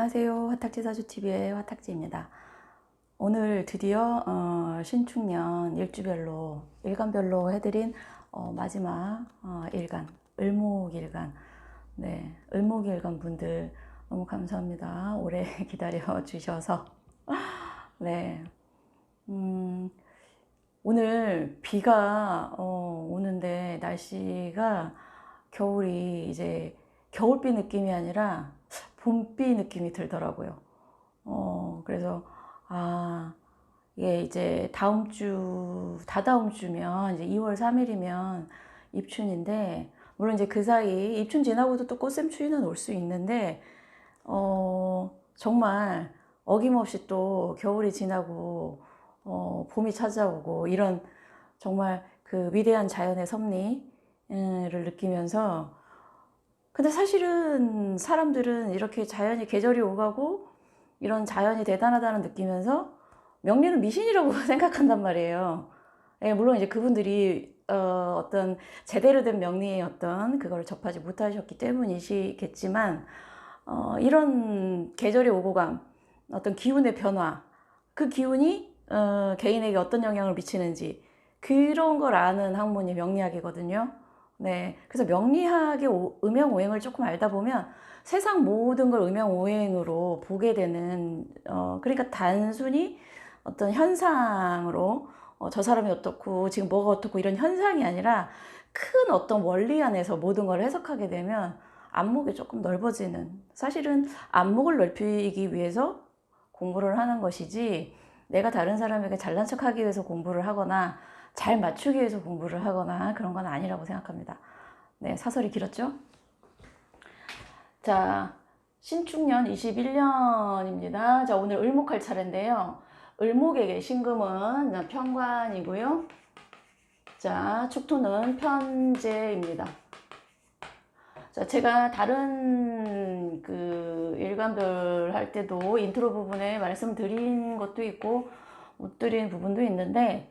안녕하세요. 화탁지사주TV의 화탁지입니다. 오늘 드디어 신축년 일주별로 일간별로 해드린 마지막 일간 을목일간. 네, 을목일간 분들 너무 감사합니다. 오래 기다려 주셔서. 네, 오늘 비가 오는데 날씨가 겨울이 이제 겨울비 느낌이 아니라 봄비 느낌이 들더라고요. 그래서 이게 이제 다음 주, 다다음 주면 이제 2월 3일이면 입춘인데, 물론 이제 그 사이 입춘 지나고도 또 꽃샘추위는 올 수 있는데, 정말 어김없이 또 겨울이 지나고 봄이 찾아오고 이런 정말 그 위대한 자연의 섭리를 느끼면서, 근데 사실은 사람들은 이렇게 자연이 계절이 오가고 이런 자연이 대단하다는 느끼면서 명리는 미신이라고 생각한단 말이에요. 예, 물론 이제 그분들이 어떤 제대로 된 명리의 어떤 그걸 접하지 못하셨기 때문이시겠지만, 이런 계절의 오고감, 어떤 기운의 변화, 그 기운이 개인에게 어떤 영향을 미치는지 그런 걸 아는 학문이 명리학이거든요. 네, 그래서 명리학의 음양오행을 조금 알다 보면 세상 모든 걸 음양오행으로 보게 되는, 그러니까 단순히 어떤 현상으로 저 사람이 어떻고 지금 뭐가 어떻고 이런 현상이 아니라 큰 어떤 원리 안에서 모든 걸 해석하게 되면 안목이 조금 넓어지는, 사실은 안목을 넓히기 위해서 공부를 하는 것이지 내가 다른 사람에게 잘난 척하기 위해서 공부를 하거나 잘 맞추기 위해서 공부를 하거나 그런 건 아니라고 생각합니다. 네, 사설이 길었죠? 자, 신축년 21년입니다. 자, 오늘 을목할 차례인데요. 을목에게 신금은 편관이고요. 자, 축토는 편재입니다. 자, 제가 다른 그 일간별 할 때도 인트로 부분에 말씀드린 것도 있고 못 드린 부분도 있는데,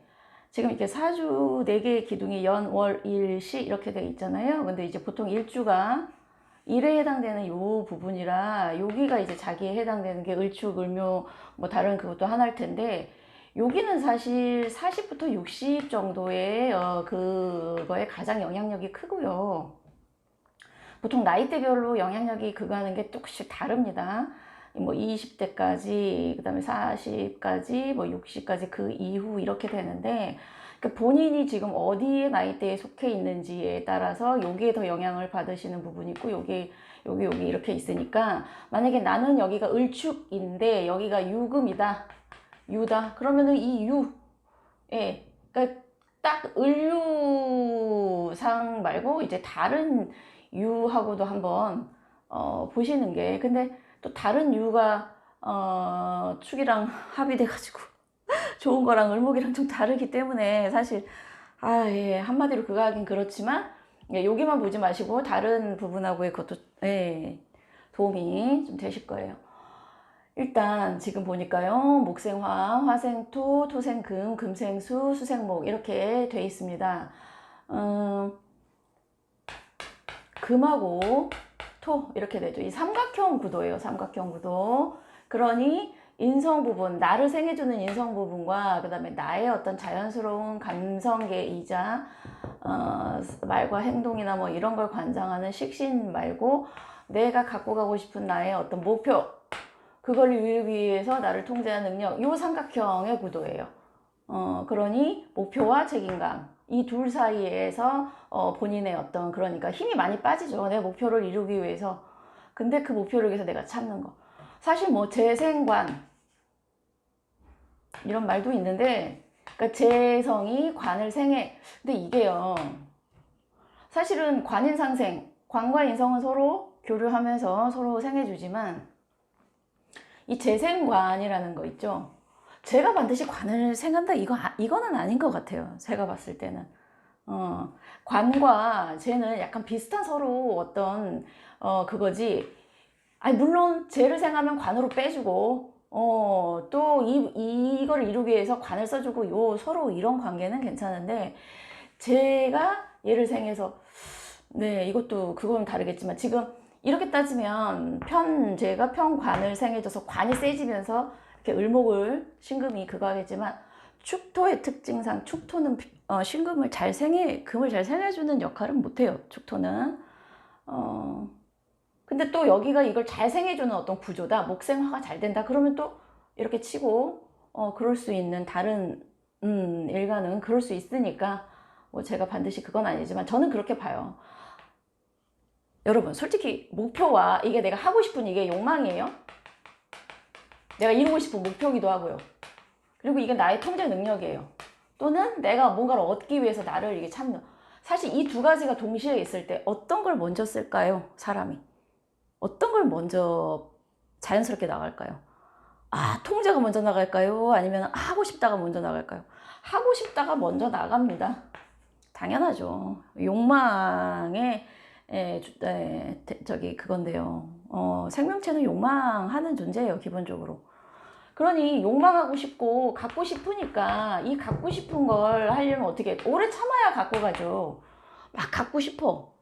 지금 이렇게 사주 4개의 기둥이 연, 월, 일, 시 이렇게 돼 있잖아요. 근데 이제 보통 일주가 일에 해당되는 요 부분이라 여기가 이제 자기에 해당되는 게 을축, 을묘, 뭐 다른 그것도 하나일 텐데, 여기는 사실 40부터 60 정도의 그거에 가장 영향력이 크고요. 보통 나이대별로 영향력이 그거 하는 게 조금씩 다릅니다. 뭐 20대까지, 그 다음에 40까지, 뭐 60까지 그 이후 이렇게 되는데, 그러니까 본인이 지금 어디에 나이대에 속해 있는지에 따라서 여기에 더 영향을 받으시는 부분이 있고, 여기 이렇게 있으니까, 만약에 나는 여기가 을축인데 여기가 유금이다, 유다, 그러면은 이 유, 예, 그러니까 딱 을유상 말고 이제 다른 유하고도 한번 보시는 게, 근데 또 다른 유가 축이랑 합이 돼가지고 좋은 거랑 을목이랑 좀 다르기 때문에 사실 예, 한마디로 그거 하긴 그렇지만, 예, 여기만 보지 마시고 다른 부분하고의 그것도, 예, 도움이 좀 되실 거예요. 일단 지금 보니까요, 목생화, 화생토, 토생금, 금생수, 수생목 이렇게 돼 있습니다. 금하고 토 이렇게 되죠. 이 삼각형 구도예요. 삼각형 구도. 그러니 인성 부분, 나를 생해주는 인성 부분과 그 다음에 나의 어떤 자연스러운 감성계이자 말과 행동이나 뭐 이런 걸 관장하는 식신 말고, 내가 갖고 가고 싶은 나의 어떤 목표, 그걸 이루기 위해서 나를 통제하는 능력, 요 삼각형의 구도예요. 그러니 목표와 책임감, 이 둘 사이에서 본인의 어떤, 그러니까 힘이 많이 빠지죠. 내 목표를 이루기 위해서. 근데 그 목표를 위해서 내가 참는 거. 사실 뭐 재생관 이런 말도 있는데, 그러니까 재성이 관을 생해. 근데 이게요, 사실은 관인상생, 관과 인성은 서로 교류하면서 서로 생해주지만, 이 재생관이라는 거 있죠. 제가 반드시 관을 생한다, 이거는 아닌 것 같아요. 제가 봤을 때는. 관과 재는 약간 비슷한 서로 어떤, 그거지. 아니, 물론 재를 생하면 관으로 빼주고, 또 이걸 이루기 위해서 관을 써주고, 서로 이런 관계는 괜찮은데, 제가 얘를 생해서, 네, 이것도 그건 다르겠지만, 지금 이렇게 따지면 편제가 편관을 생해줘서 관이 세지면서 이렇게 을목을 신금이 그거 하겠지만 축토의 특징상 축토는 신금을 잘 금을 잘 생해주는 역할은 못해요. 축토는. 근데 또 여기가 이걸 잘 생해주는 어떤 구조다. 목생화가 잘 된다. 그러면 또 이렇게 치고 그럴 수 있는 다른 일가는 그럴 수 있으니까 뭐 제가 반드시 그건 아니지만 저는 그렇게 봐요. 여러분 솔직히 목표와 이게 내가 하고 싶은 이게 욕망이에요. 내가 이루고 싶은 목표기도 하고요. 그리고 이게 나의 통제 능력이에요. 또는 내가 뭔가를 얻기 위해서 나를 이게 참는. 사실 이 두 가지가 동시에 있을 때 어떤 걸 먼저 쓸까요? 사람이. 어떤 걸 먼저 자연스럽게 나갈까요? 통제가 먼저 나갈까요? 아니면 하고 싶다가 먼저 나갈까요? 하고 싶다가 먼저 나갑니다. 당연하죠. 욕망의 그건데요. 생명체는 욕망하는 존재예요, 기본적으로. 그러니 욕망하고 싶고 갖고 싶으니까 이 갖고 싶은 걸 하려면 어떻게 오래 참아야 갖고 가죠. 막 갖고 싶어.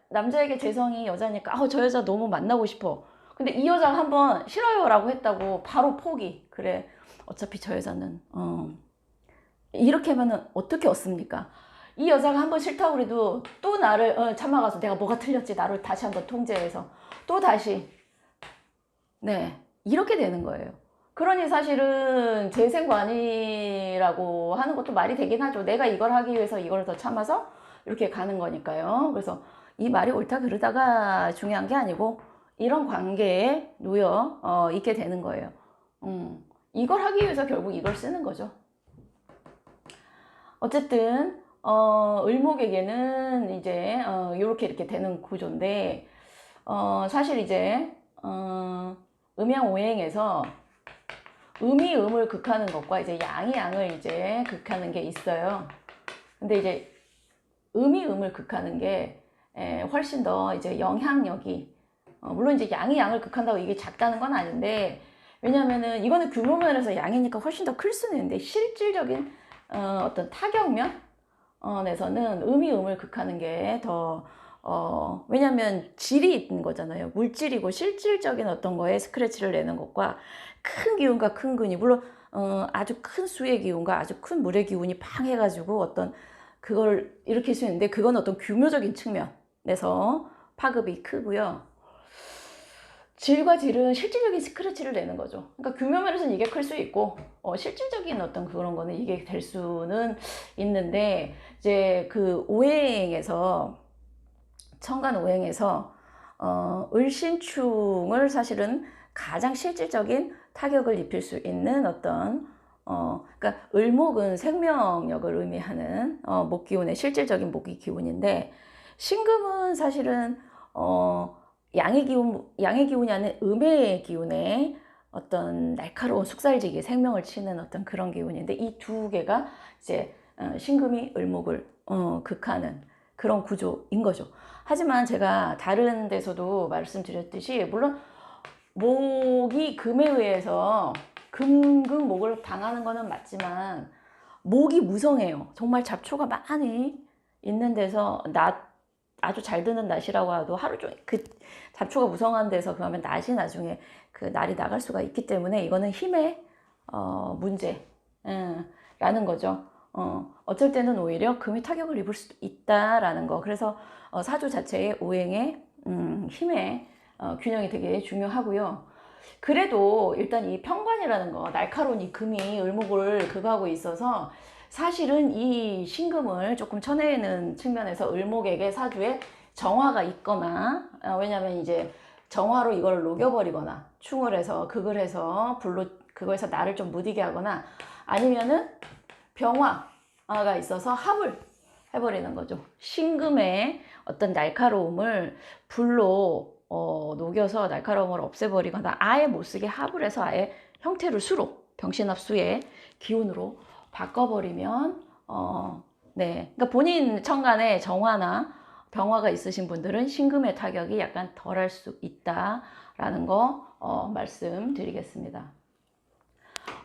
남자에게 재성이 여자니까 저 여자 너무 만나고 싶어. 근데 이 여자가 한번 싫어요 라고 했다고 바로 포기. 그래 어차피 저 여자는 이렇게 하면은 어떻게 얻습니까? 이 여자가 한번 싫다고 그래도 또 나를 참아가서 내가 뭐가 틀렸지 나를 다시 한번 통제해서 또 다시 이렇게 되는 거예요. 그러니 사실은 재생관이라고 하는 것도 말이 되긴 하죠. 내가 이걸 하기 위해서 이걸 더 참아서 이렇게 가는 거니까요. 그래서 이 말이 옳다 그르다가 중요한 게 아니고 이런 관계에 놓여 있게 되는 거예요. 이걸 하기 위해서 결국 이걸 쓰는 거죠. 어쨌든 을목에게는 이제 이렇게 되는 구조인데 사실 이제 음양오행에서 음이 음을 극하는 것과 이제 양이 양을 이제 극하는 게 있어요. 근데 이제 음이 음을 극하는 게 훨씬 더 이제 영향력이 물론 이제 양이 양을 극한다고 이게 작다는 건 아닌데 왜냐면은 이거는 규모 면에서 양이니까 훨씬 더 클 수는 있는데 실질적인 어떤 타격면에서는 음이 음을 극하는 게 더 왜냐면 질이 있는 거잖아요. 물질이고 실질적인 어떤 거에 스크래치를 내는 것과 큰 기운과 큰 근이 물론 아주 큰 수의 기운과 아주 큰 물의 기운이 팡 해가지고 어떤 그걸 일으킬 수 있는데 그건 어떤 규모적인 측면에서 파급이 크고요. 질과 질은 실질적인 스크래치를 내는 거죠. 그러니까 규모면에서는 이게 클 수 있고 실질적인 어떤 그런 거는 이게 될 수는 있는데 이제 그 오행에서 천간 오행에서 을신충을 사실은 가장 실질적인 타격을 입힐 수 있는 어떤 그러니까 을목은 생명력을 의미하는 목기운의 실질적인 목이 기운인데 신금은 사실은 양의 기운이 아닌 음의 기운에 어떤 날카로운 숙살지기 생명을 치는 어떤 그런 기운인데 이 두 개가 이제 신금이 을목을 극하는 그런 구조인 거죠. 하지만 제가 다른 데서도 말씀드렸듯이 물론 목이 금에 의해서 금목을 당하는 거는 맞지만 목이 무성해요. 정말 잡초가 많이 있는 데서 아주 잘 드는 낮이라고 해도 하루 종일 그 잡초가 무성한 데서 그러면 낮이 나중에 그 날이 나갈 수가 있기 때문에 이거는 힘의 문제라는 거죠. 어쩔 때는 오히려 금이 타격을 입을 수도 있다라는 거. 그래서 사주 자체의 오행의 힘의 균형이 되게 중요하고요. 그래도 일단 이 편관이라는 거, 날카로운 이 금이 을목을 극하고 있어서 사실은 이 신금을 조금 쳐내는 측면에서 을목에게 사주에 정화가 있거나 왜냐면 이제 정화로 이걸 녹여버리거나 충을 해서 극을 해서 불로 그거에서 나를 좀 무디게 하거나 아니면은 병화가 있어서 합을 해버리는 거죠. 신금의 어떤 날카로움을 불로 녹여서 날카로움을 없애버리거나 아예 못쓰게 합을 해서 아예 형태를 수로 병신합수의 기운으로 바꿔버리면 그러니까 본인 천간에 정화나 병화가 있으신 분들은 신금의 타격이 약간 덜할 수 있다라는 거 말씀드리겠습니다.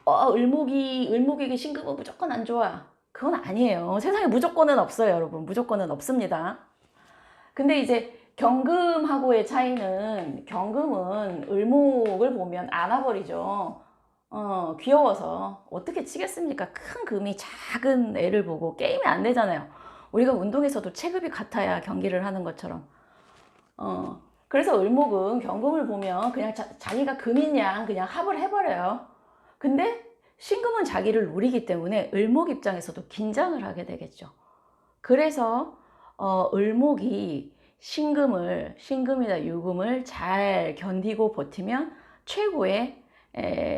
을목에게 신금은 무조건 안 좋아. 그건 아니에요. 세상에 무조건은 없어요, 여러분. 무조건은 없습니다. 근데 이제 경금하고의 차이는, 경금은 을목을 보면 안아버리죠. 귀여워서 어떻게 치겠습니까? 큰 금이 작은 애를 보고 게임이 안 되잖아요. 우리가 운동에서도 체급이 같아야 경기를 하는 것처럼. 그래서 을목은 경금을 보면 그냥 자기가 금인 양 그냥 합을 해버려요. 근데 신금은 자기를 노리기 때문에 을목 입장에서도 긴장을 하게 되겠죠. 그래서 을목이 신금이나 유금을 잘 견디고 버티면 최고의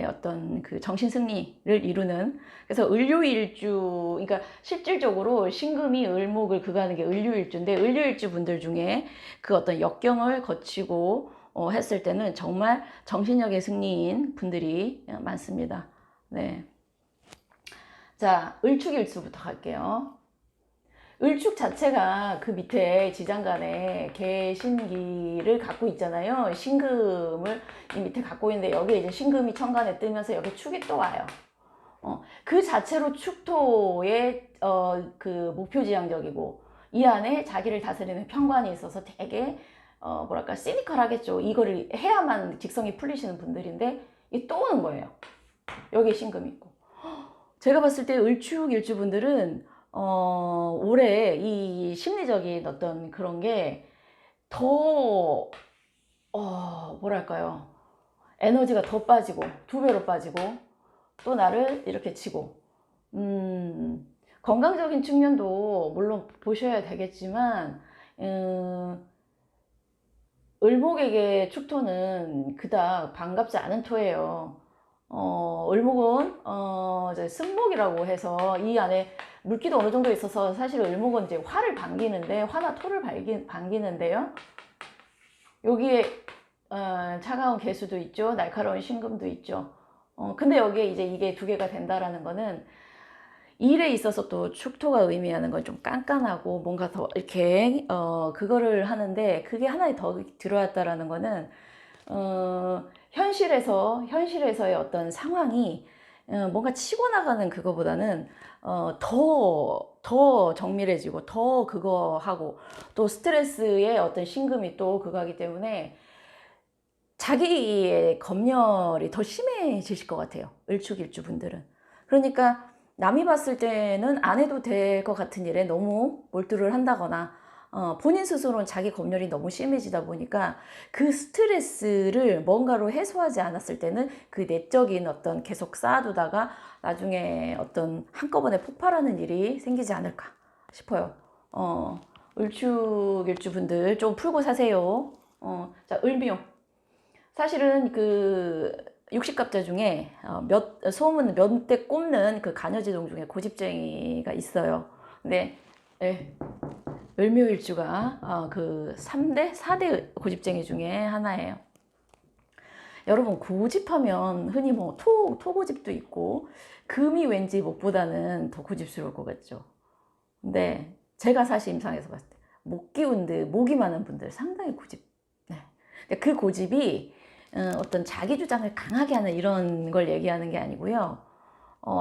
어떤 그 정신 승리를 이루는, 그래서 을류일주, 그러니까 실질적으로 신금이 을목을 그거하는 게 을류일주인데, 을류일주 분들 중에 그 어떤 역경을 거치고 했을 때는 정말 정신력의 승리인 분들이 많습니다. 네. 자, 을축일주부터 갈게요. 을축 자체가 그 밑에 지장간에 개신기를 갖고 있잖아요. 신금을 이 밑에 갖고 있는데, 여기에 이제 신금이 천간에 뜨면서 여기 축이 또 와요. 그 자체로 축토의 그 목표지향적이고, 이 안에 자기를 다스리는 편관이 있어서 되게 뭐랄까 시니컬하겠죠. 이거를 해야만 직성이 풀리시는 분들인데, 이 또 오는 거예요. 여기에 신금이 있고. 제가 봤을 때 을축 일주분들은 올해 이 심리적인 어떤 그런 게 더 뭐랄까요, 에너지가 더 빠지고, 두 배로 빠지고, 또 나를 이렇게 치고, 건강적인 측면도 물론 보셔야 되겠지만, 을목에게 축토는 그닥 반갑지 않은 토예요. 을목은 이제 승목이라고 해서 이 안에 물기도 어느 정도 있어서, 사실 을목은 이제 화를 반기는데, 화나 토를 반기는데요. 여기에 차가운 개수도 있죠. 날카로운 신금도 있죠. 근데 여기에 이제 이게 두 개가 된다라는 거는, 일에 있어서 또 축토가 의미하는 건 좀 깐깐하고 뭔가 더 이렇게 그거를 하는데, 그게 하나에 더 들어왔다라는 거는 현실에서의 어떤 상황이 뭔가 치고 나가는 그거보다는 더 정밀해지고, 더 그거 하고, 또 스트레스의 어떤 신금이 또 그거 하기 때문에 자기의 검열이 더 심해지실 것 같아요. 을축일주 분들은. 그러니까 남이 봤을 때는 안 해도 될 것 같은 일에 너무 몰두를 한다거나, 본인 스스로는 자기 검열이 너무 심해지다 보니까 그 스트레스를 뭔가로 해소하지 않았을 때는 그 내적인 어떤 계속 쌓아두다가 나중에 어떤 한꺼번에 폭발하는 일이 생기지 않을까 싶어요. 을축일주 분들 좀 풀고 사세요. 자, 을묘. 사실은 그 육식갑자 중에 소문 몇 대 꼽는 그 가녀지동 중에 고집쟁이가 있어요. 근데 을묘일주가 그 3대, 4대 고집쟁이 중에 하나예요. 여러분, 고집하면 흔히 뭐 토고집도 있고, 금이 왠지 목보다는 더 고집스러울 것 같죠. 근데 제가 사실 임상에서 봤을 때 목기운들, 목이 많은 분들 상당히 고집. 네. 근데 그 고집이 어떤 자기 주장을 강하게 하는 이런 걸 얘기하는 게 아니고요.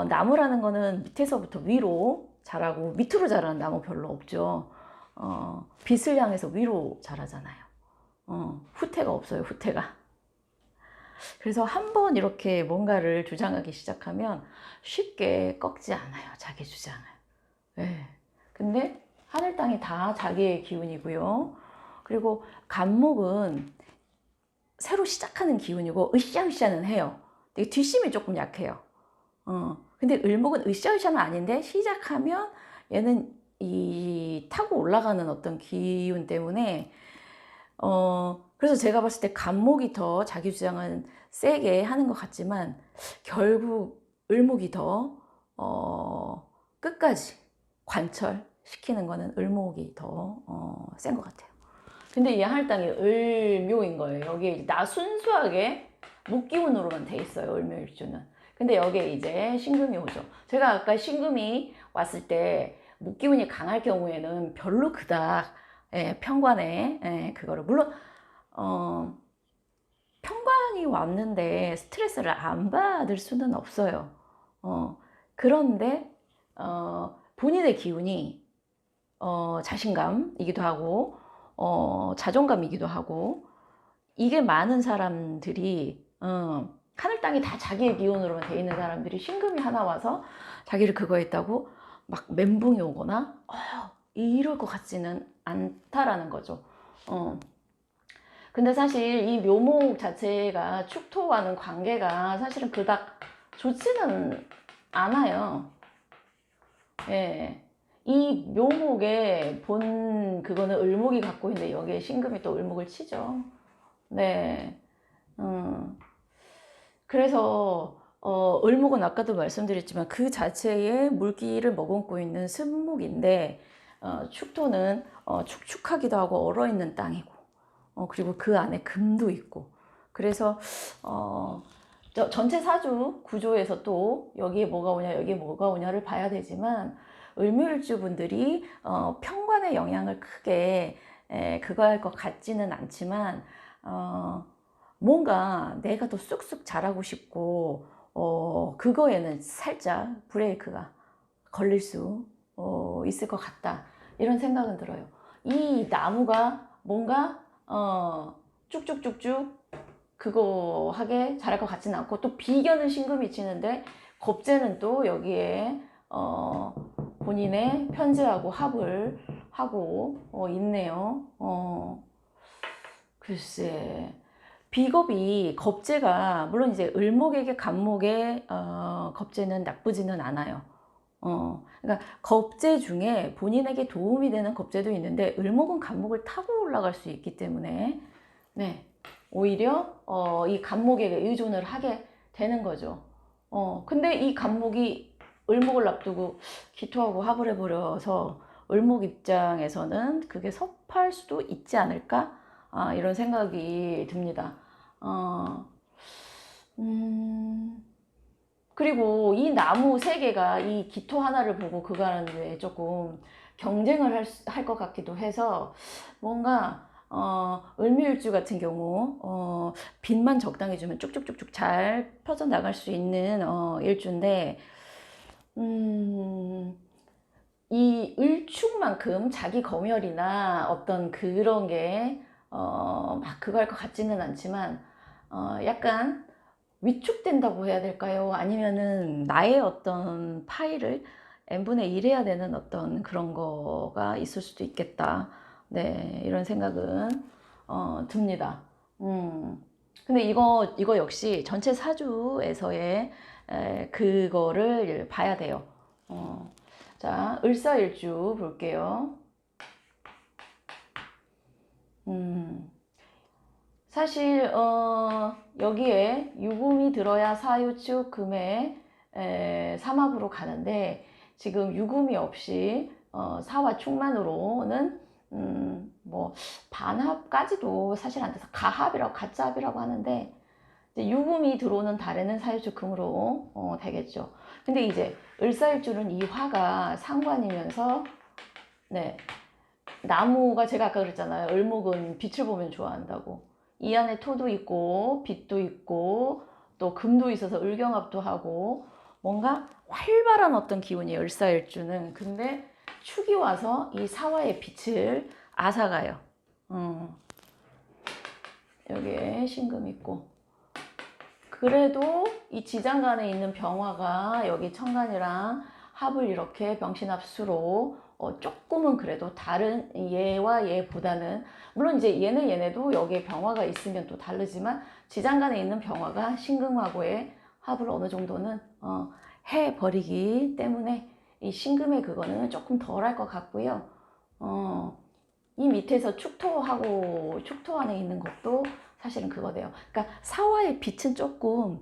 나무라는 거는 밑에서부터 위로 자라고, 밑으로 자라는 나무 별로 없죠. 빛을 향해서 위로 자라잖아요. 후퇴가 없어요, 후퇴가. 그래서 한번 이렇게 뭔가를 주장하기 시작하면 쉽게 꺾지 않아요, 자기 주장을. 네. 근데 하늘 땅이 다 자기의 기운이고요. 그리고 간목은 새로 시작하는 기운이고, 으쌰으쌰는 해요. 되게 뒷심이 조금 약해요. 근데 을목은 으쌰으쌰는 아닌데, 시작하면 얘는 이 타고 올라가는 어떤 기운 때문에, 그래서 제가 봤을 때 간목이 더 자기 주장은 세게 하는 것 같지만, 결국 을목이 더 끝까지 관철시키는 거는 을목이 더 센 것 같아요. 근데 이 하늘땅이 을묘인 거예요. 여기에 나 순수하게 목기운으로만 돼 있어요, 을묘일주는. 근데 여기에 이제 신금이 오죠. 제가 아까 신금이 왔을 때 목기운이 강할 경우에는 별로 그닥 편관에 그거를, 물론 편관이 왔는데 스트레스를 안 받을 수는 없어요. 그런데 본인의 기운이 자신감이기도 하고, 자존감이기도 하고, 이게 많은 사람들이 하늘 땅이 다 자기의 기운으로만 돼 있는 사람들이 신금이 하나 와서 자기를 그거 했다고 막 멘붕이 오거나 이럴 것 같지는 않다라는 거죠. 근데 사실 이 묘목 자체가 축토와는 관계가 사실은 그닥 좋지는 않아요. 예. 이 묘목의 본 그거는 을목이 갖고 있는데 여기에 신금이 또 을목을 치죠. 네. 그래서 을목은 아까도 말씀드렸지만 그 자체의 물기를 머금고 있는 습목인데, 축토는 축축하기도 하고 얼어있는 땅이고, 그리고 그 안에 금도 있고, 그래서 전체 사주 구조에서 또 여기에 뭐가 오냐 여기에 뭐가 오냐를 봐야 되지만, 을묘일주 분들이 편관의 영향을 크게 그거 할 것 같지는 않지만, 뭔가 내가 더 쑥쑥 자라고 싶고 그거에는 살짝 브레이크가 걸릴 수 있을 것 같다, 이런 생각은 들어요. 이 나무가 뭔가 쭉쭉쭉쭉 그거 하게 자랄 것 같지는 않고, 또 비견은 신금이 치는데 겁재는 또 여기에 본인의 편재하고 합을 하고 있네요. 글쎄, 비겁이 겁재가 물론 이제 을목에게 간목에 겁재는 나쁘지는 않아요. 그러니까 겁재 중에 본인에게 도움이 되는 겁재도 있는데, 을목은 간목을 타고 올라갈 수 있기 때문에 네, 오히려 이 간목에 의존을 하게 되는 거죠. 근데 이 간목이 을목을 앞두고 기토하고 합을 해버려서 을목 입장에서는 그게 섭할 수도 있지 않을까? 이런 생각이 듭니다. 그리고 이 나무 세 개가 이 기토 하나를 보고 그거 하는데 조금 경쟁을 할 것 같기도 해서, 뭔가 을묘일주 같은 경우 빛만 적당히 주면 쭉쭉쭉쭉 잘 펴져나갈 수 있는 일주인데, 이 을축만큼 자기 검열이나 어떤 그런 게 막 그거 할 것 같지는 않지만, 약간 위축된다고 해야 될까요? 아니면은 나의 어떤 파일을 n분의 1 해야 되는 어떤 그런 거가 있을 수도 있겠다. 네, 이런 생각은 듭니다. 근데 이거 역시 전체 사주에서의 그거를 봐야 돼요. 자, 을사일주 볼게요. 사실 여기에 유금이 들어야 사유축 금의 삼합으로 가는데, 지금 유금이 없이 사와 축만으로는 뭐 반합까지도 사실 안 돼서 가합이라고 가짜합이라고 하는데, 이제 유금이 들어오는 달에는 사유축 금으로 되겠죠. 근데 이제 을사일주는 이 화가 상관이면서, 네, 나무가 제가 아까 그랬잖아요. 을목은 빛을 보면 좋아한다고. 이 안에 토도 있고 빛도 있고 또 금도 있어서 을경합도 하고, 뭔가 활발한 어떤 기운이에요, 을사일주는. 근데 축이 와서 이 사화의 빛을 앗아가요. 여기에 신금 있고, 그래도 이 지장간에 있는 병화가 여기 천간이랑 합을 이렇게 병신합수로 조금은 그래도 다른 얘와 얘보다는, 물론 이제 얘네도 여기에 병화가 있으면 또 다르지만 지장간에 있는 병화가 신금하고의 합을 어느 정도는 해버리기 때문에 이 신금의 그거는 조금 덜 할 것 같고요. 이 밑에서 축토하고 축토 안에 있는 것도 사실은 그거돼요. 그러니까 사화의 빛은 조금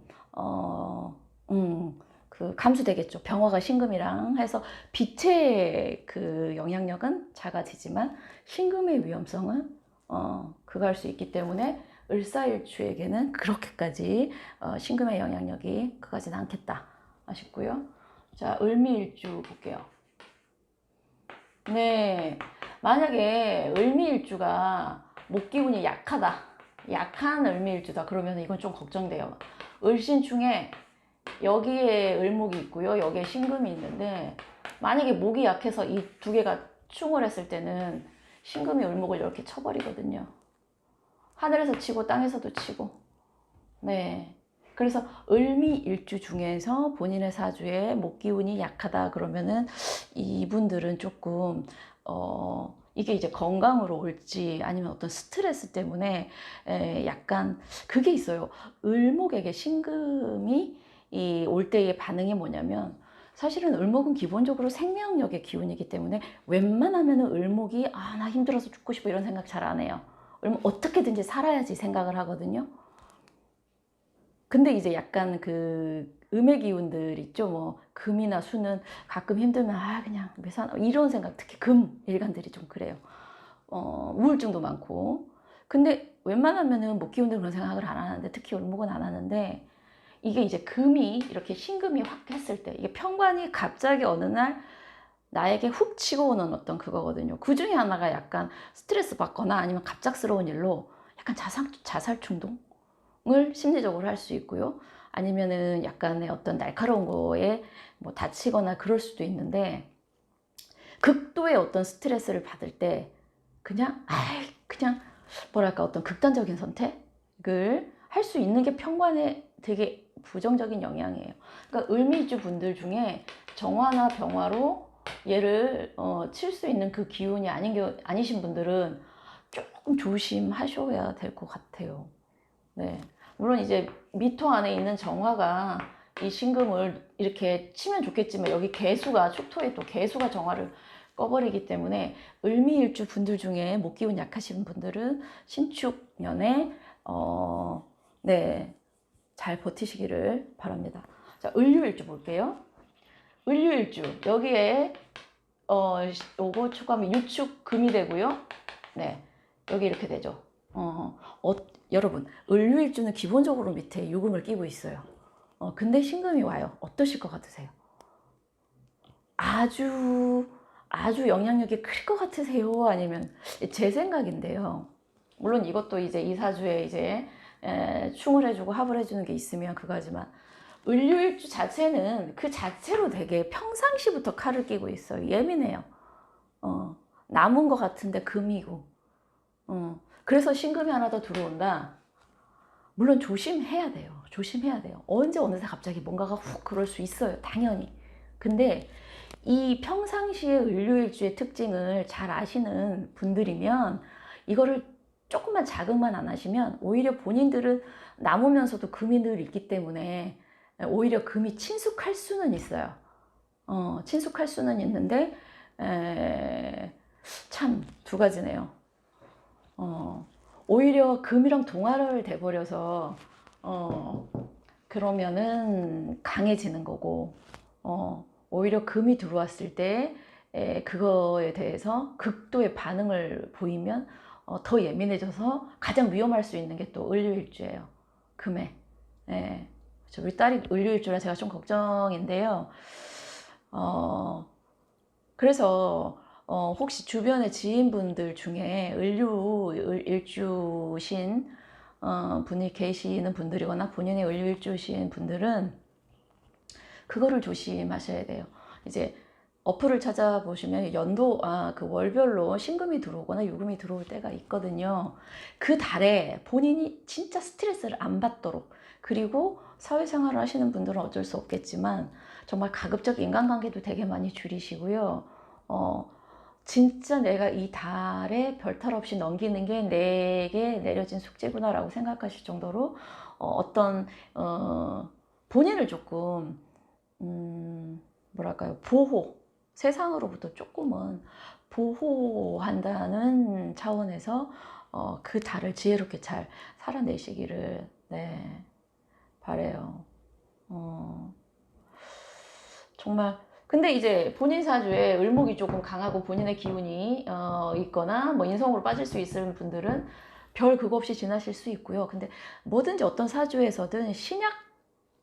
그 감수되겠죠. 병화가 신금이랑 해서 빛의 그 영향력은 작아지지만 신금의 위험성은 그거 수 있기 때문에 을사일주에게는 그렇게까지 신금의 영향력이 그거지는 않겠다 싶고요. 자, 을미일주 볼게요. 네, 만약에 을미일주가 목기운이 약한 을미일주다 그러면 이건 좀 걱정돼요. 을신충에 여기에 을목이 있고요, 여기에 신금이 있는데, 만약에 목이 약해서 이 두 개가 충을 했을 때는 신금이 을목을 이렇게 쳐버리거든요. 하늘에서 치고 땅에서도 치고. 네. 그래서 을미일주 중에서 본인의 사주에 목기운이 약하다 그러면은 이분들은 조금 이게 이제 건강으로 올지 아니면 어떤 스트레스 때문에 약간 그게 있어요. 을목에게 신금이 올 때의 반응이 뭐냐면, 사실은 을목은 기본적으로 생명력의 기운이기 때문에 웬만하면은 을목이 나 힘들어서 죽고 싶어 이런 생각 잘 안 해요. 을목 어떻게든지 살아야지 생각을 하거든요. 근데 이제 약간 그 음의 기운들 있죠. 뭐 금이나 수는 가끔 힘들면 그냥 왜 사나 이런 생각, 특히 금 일간들이 좀 그래요. 우울증도 많고. 근데 웬만하면은 목 기운들 그런 생각을 안 하는데, 특히 을목은 안 하는데, 이게 이제 금이 이렇게 신금이 확 했을 때, 이게 편관이 갑자기 어느 날 나에게 훅 치고 오는 어떤 그거거든요. 그 중에 하나가 약간 스트레스 받거나 아니면 갑작스러운 일로 약간 자살 충동을 심리적으로 할 수 있고요. 아니면은 약간의 어떤 날카로운 거에 뭐 다치거나 그럴 수도 있는데, 극도의 어떤 스트레스를 받을 때 그냥 뭐랄까 어떤 극단적인 선택을 할 수 있는 게 편관의 되게 부정적인 영향이에요. 그러니까 을미주 분들 중에 정화나 병화로 얘를 칠 수 있는 그 기운이 아니신 분들은 조금 조심하셔야 될 것 같아요. 네. 물론 이제 미토 안에 있는 정화가 이 신금을 이렇게 치면 좋겠지만, 여기 개수가 축토에 또 개수가 정화를 꺼버리기 때문에 을미일주 분들 중에 목기운 약하신 분들은 신축년에 네, 잘 버티시기를 바랍니다. 자, 을류일주 볼게요. 을류일주 여기에 요거 축하면 유축 금이 되고요. 네, 여기 이렇게 되죠. 여러분, 을류일주는 기본적으로 밑에 유금을 끼고 있어요. 근데 신금이 와요. 어떠실 것 같으세요? 아주 영향력이 클 것 같으세요? 아니면, 제 생각인데요. 물론 이것도 이제 이 사주에 이제 충을 해주고 합을 해주는 게 있으면 그거지만, 을류일주 자체는 그 자체로 되게 평상시부터 칼을 끼고 있어요. 예민해요. 남은 것 같은데 금이고. 그래서 신금이 하나 더 들어온다. 물론 조심해야 돼요. 조심해야 돼요. 언제 어느새 갑자기 뭔가가 훅 그럴 수 있어요. 당연히. 근데 이 평상시의 을류일주의 특징을 잘 아시는 분들이면, 이거를 조금만 자극만 안 하시면 오히려 본인들은 남으면서도 금이 늘 있기 때문에 오히려 금이 친숙할 수는 있어요. 친숙할 수는 있는데 참 두 가지네요. 오히려 금이랑 동화를 돼버려서 그러면은 강해지는 거고, 오히려 금이 들어왔을 때 그거에 대해서 극도의 반응을 보이면 더 예민해져서 가장 위험할 수 있는 게 또 을류일주예요. 금에. 우리 딸이 을류일주라 제가 좀 걱정인데요. 그래서 혹시 주변에 지인분들 중에 을류일주신 분이 계시는 분들이거나 본인의 을류일주신 분들은 그거를 조심하셔야 돼요. 이제 어플을 찾아보시면 그 월별로 신금이 들어오거나 유금이 들어올 때가 있거든요. 그 달에 본인이 진짜 스트레스를 안 받도록, 그리고 사회생활을 하시는 분들은 어쩔 수 없겠지만 정말 가급적 인간관계도 되게 많이 줄이시고요. 진짜 내가 이 달에 별탈 없이 넘기는 게 내게 내려진 숙제구나라고 생각하실 정도로 어떤 본인을 조금 뭐랄까요, 세상으로부터 조금은 보호한다는 차원에서 그 달을 지혜롭게 잘 살아내시기를 바래요. 정말. 근데 이제 본인 사주에 을목이 조금 강하고 본인의 기운이 있거나 뭐 인성으로 빠질 수 있는 분들은 별 그거 없이 지나실 수 있고요. 근데 뭐든지 어떤 사주에서든 신약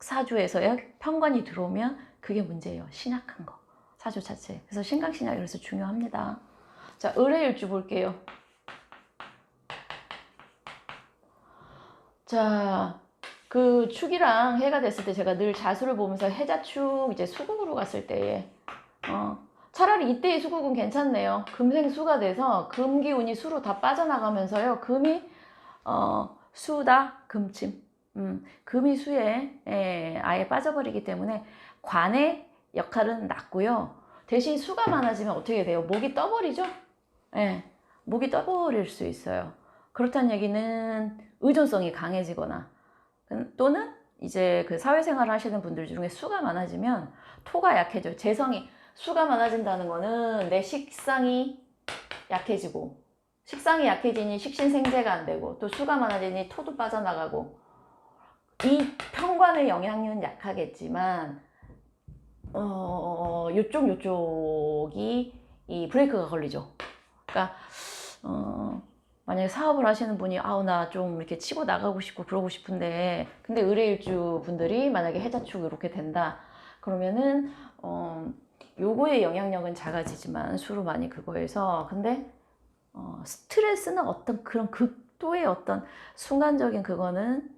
사주에서의 편관이 들어오면 그게 문제예요. 신약한 거. 사주 자체. 그래서 신강신약이 그래서 중요합니다. 자, 을해일주 볼게요. 자, 그 축이랑 해가 됐을 때 제가 늘 자수를 보면서 해자축 이제 수국으로 갔을 때에 차라리 이때의 수국은 괜찮네요. 금생수가 돼서 금기운이 수로 다 빠져나가면서요. 금이 수다 금침. 금이 수에 아예 빠져버리기 때문에 관의 역할은 낮고요. 대신 수가 많아지면 어떻게 돼요? 목이 떠버리죠? 예, 목이 떠버릴 수 있어요. 그렇다는 얘기는 의존성이 강해지거나 또는 이제 그 사회생활을 하시는 분들 중에 수가 많아지면 토가 약해져요. 재성이 수가 많아진다는 거는 내 식상이 약해지고 식상이 약해지니 식신생재가 안 되고 또 수가 많아지니 토도 빠져나가고 이 편관의 영향은 약하겠지만 요쪽이 이 브레이크가 걸리죠. 그러니까 만약에 사업을 하시는 분이 아우 나 좀 이렇게 치고 나가고 싶고 그러고 싶은데 근데 의뢰일주 분들이 만약에 해자축 이렇게 된다 그러면은 요거의 영향력은 작아지지만 수로 많이 그거에서 근데 스트레스는 어떤 그런 극도의 어떤 순간적인 그거는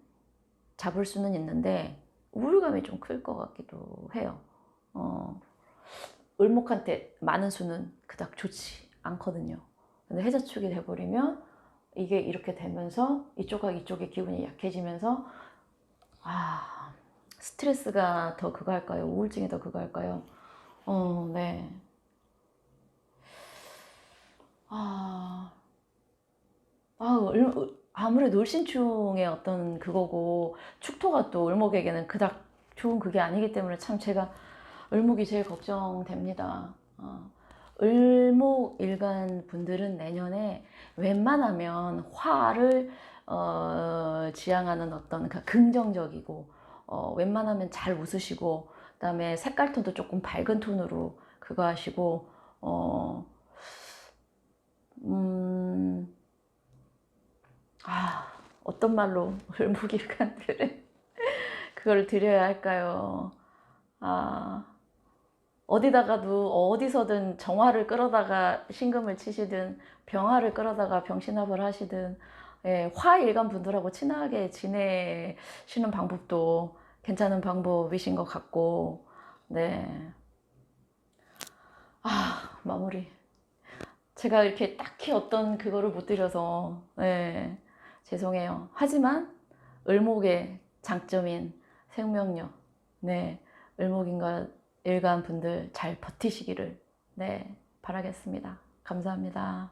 잡을 수는 있는데 우울감이 좀 클 것 같기도 해요. 을목한테 많은 수는 그닥 좋지 않거든요. 근데 해자축이 돼버리면 이게 이렇게 되면서 이쪽과 이쪽의 기분이 약해지면서 스트레스가 더 그거 할까요? 우울증이 더 그거 할까요? 네. 아무래도 을신충의 어떤 그거고 축토가 또 을목에게는 그닥 좋은 그게 아니기 때문에 참 제가 을목이 제일 걱정됩니다. 을목 일간 분들은 내년에 웬만하면 화를 지향하는 어떤 그 긍정적이고 웬만하면 잘 웃으시고 그다음에 색깔 톤도 조금 밝은 톤으로 그거 하시고 어떤 말로 을목 일간들은 그걸 드려야 할까요? 어디다가도 어디서든 정화를 끌어다가 신금을 치시든 병화를 끌어다가 병신합을 하시든 화일간 분들하고 친하게 지내시는 방법도 괜찮은 방법이신 것 같고 네. 마무리 제가 이렇게 딱히 어떤 그거를 못 드려서 죄송해요. 하지만 을목의 장점인 생명력 을목인가 일간 분들 잘 버티시기를 바라겠습니다. 감사합니다.